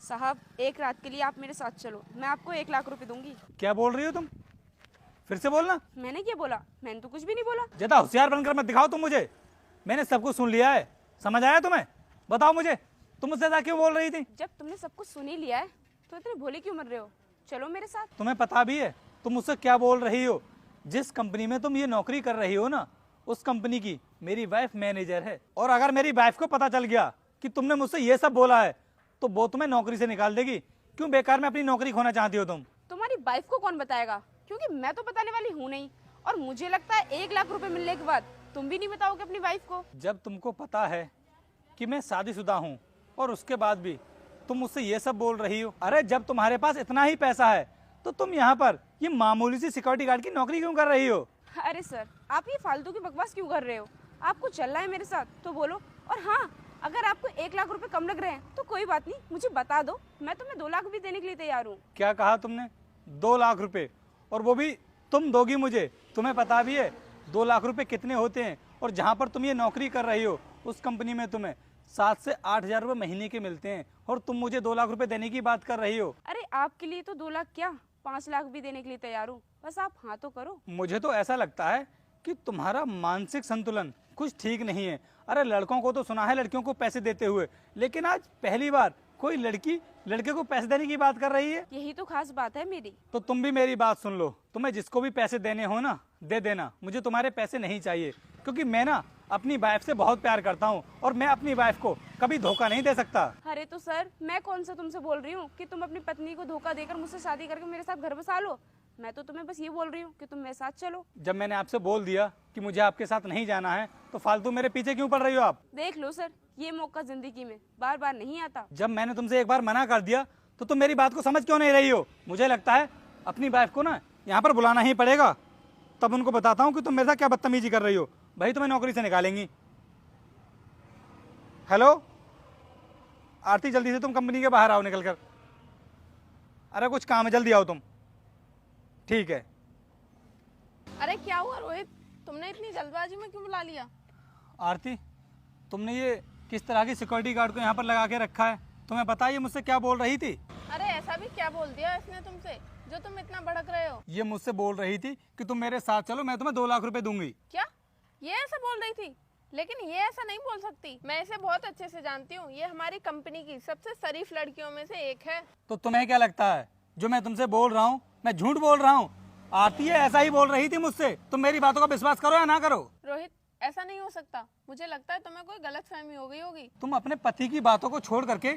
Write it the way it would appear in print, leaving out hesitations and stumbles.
साहब, एक रात के लिए आप मेरे साथ चलो, मैं आपको 1 लाख रुपए दूंगी। क्या बोल रही हो तुम? फिर से बोलना। मैंने क्या बोला? मैंने तो कुछ भी नहीं बोला। ज्यादा होशियार बनकर मत दिखाओ तुम मुझे। मैंने सब कुछ सुन लिया है। समझ आया तुम्हें? बताओ मुझे, तुम मुझसे ज्यादा क्यों बोल रही थी? जब तुमने सब कुछ सुन ही लिया है तो इतने भोले क्यों मर रहे हो? चलो मेरे साथ। तुम्हें पता भी है तुम मुझसे क्या बोल रही हो? जिस कंपनी में तुम ये नौकरी कर रही हो ना, उस कंपनी की मेरी वाइफ मैनेजर है। और अगर मेरी वाइफ को पता चल गया कि तुमने मुझसे ये सब बोला है तो वो तुम्हें नौकरी से निकाल देगी। क्यों बेकार में अपनी नौकरी खोना चाहती हो तुम? तुम्हारी वाइफ को कौन बताएगा? क्योंकि मैं तो बताने वाली हूँ नहीं। और मुझे लगता है 1 लाख रुपए मिलने के बाद तुम भी नहीं बताओगे अपनी वाइफ को। जब तुमको पता है कि मैं शादीशुदा हूँ और उसके बाद भी तुम मुझसे ये सब बोल रही हो। अरे जब तुम्हारे पास इतना ही पैसा है तो तुम यहाँ पर ये मामूली सी सिक्योरिटी गार्ड की नौकरी क्यों कर रही हो? अरे सर, आप ये फालतू की बकवास क्यों कर रहे हो? आपको चलना है मेरे साथ तो बोलो। और हाँ, अगर आपको 1 लाख रुपए कम लग रहे हैं तो कोई बात नहीं, मुझे बता दो, मैं तुम्हें 2 लाख भी देने के लिए तैयार हूँ। क्या कहा तुमने? 2 लाख रुपए? और वो भी तुम दोगी मुझे? तुम्हें पता भी है 2 लाख रुपए कितने होते हैं? और जहाँ पर तुम ये नौकरी कर रही हो उस कंपनी में तुम्हें 7 से 8 हजार रुपये महीने के मिलते हैं और तुम मुझे 2 लाख रुपए देने की बात कर रही हो। अरे आपके लिए तो 2 लाख क्या, 5 लाख भी देने के लिए तैयार हूँ। बस आप हाँ तो करो। मुझे तो ऐसा लगता है कि तुम्हारा मानसिक संतुलन कुछ ठीक नहीं है। अरे लड़कों को तो सुना है लड़कियों को पैसे देते हुए, लेकिन आज पहली बार कोई लड़की लड़के को पैसे देने की बात कर रही है। यही तो खास बात है मेरी। तो तुम भी मेरी बात सुन लो। तुम्हें जिसको भी पैसे देने हो ना, दे देना। मुझे तुम्हारे पैसे नहीं चाहिए, क्योंकि मैं ना अपनी वाइफ से बहुत प्यार करता हूँ और मैं अपनी वाइफ को कभी धोखा नहीं दे सकता। अरे तो सर, मैं कौन सा तुमसे बोल रही हूँ कि तुम अपनी पत्नी को धोखा देकर मुझसे शादी करके मेरे साथ घर बसा लो। मैं तो तुम्हें बस ये बोल रही हूँ कि तुम मेरे साथ चलो। जब मैंने आपसे बोल दिया कि मुझे आपके साथ नहीं जाना है तो फालतू मेरे पीछे क्यों पड़ रही हो आप? देख लो सर, ये मौका जिंदगी में बार बार नहीं आता। जब मैंने तुमसे एक बार मना कर दिया तो तुम मेरी बात को समझ क्यों नहीं रही हो? मुझे लगता है अपनी वाइफ को ना यहाँ पर बुलाना ही पड़ेगा, तब उनको बताता हूँ कि तुम मेरे साथ क्या बदतमीजी कर रही हो। भाई तुम्हें नौकरी से निकालेंगी। हेलो आरती, जल्दी से तुम कंपनी के बाहर आओ निकल कर। अरे कुछ काम है, जल्दी आओ तुम। ठीक है। अरे क्या हुआ रोहित, तुमने इतनी जल्दबाजी में क्यों बुला लिया? आरती, तुमने ये किस तरह की सिक्योरिटी गार्ड को यहाँ पर लगा के रखा है? तुम्हें पता है ये मुझसे क्या बोल रही थी? अरे ऐसा भी क्या बोल दिया इसने तुमसे जो तुम इतना भड़क रहे हो? ये मुझसे बोल रही थी कि तुम मेरे साथ चलो, मैं तुम्हें 2 लाख रुपए दूंगी। क्या ये ऐसा बोल रही थी? लेकिन ये ऐसा नहीं बोल सकती, मैं इसे बहुत अच्छे से जानती हूँ। ये हमारी कंपनी की सबसे शरीफ लड़कियों में से एक है। तो तुम्हें क्या लगता है जो मैं तुमसे बोल रहा हूँ मैं झूठ बोल रहा हूँ? आरती है ऐसा ही बोल रही थी मुझसे। तुम मेरी बातों का विश्वास करो या ना करो। रोहित, ऐसा नहीं हो सकता। मुझे लगता है तुम्हें कोई गलतफहमी हो गई होगी। तुम अपने पति की बातों को छोड़ करके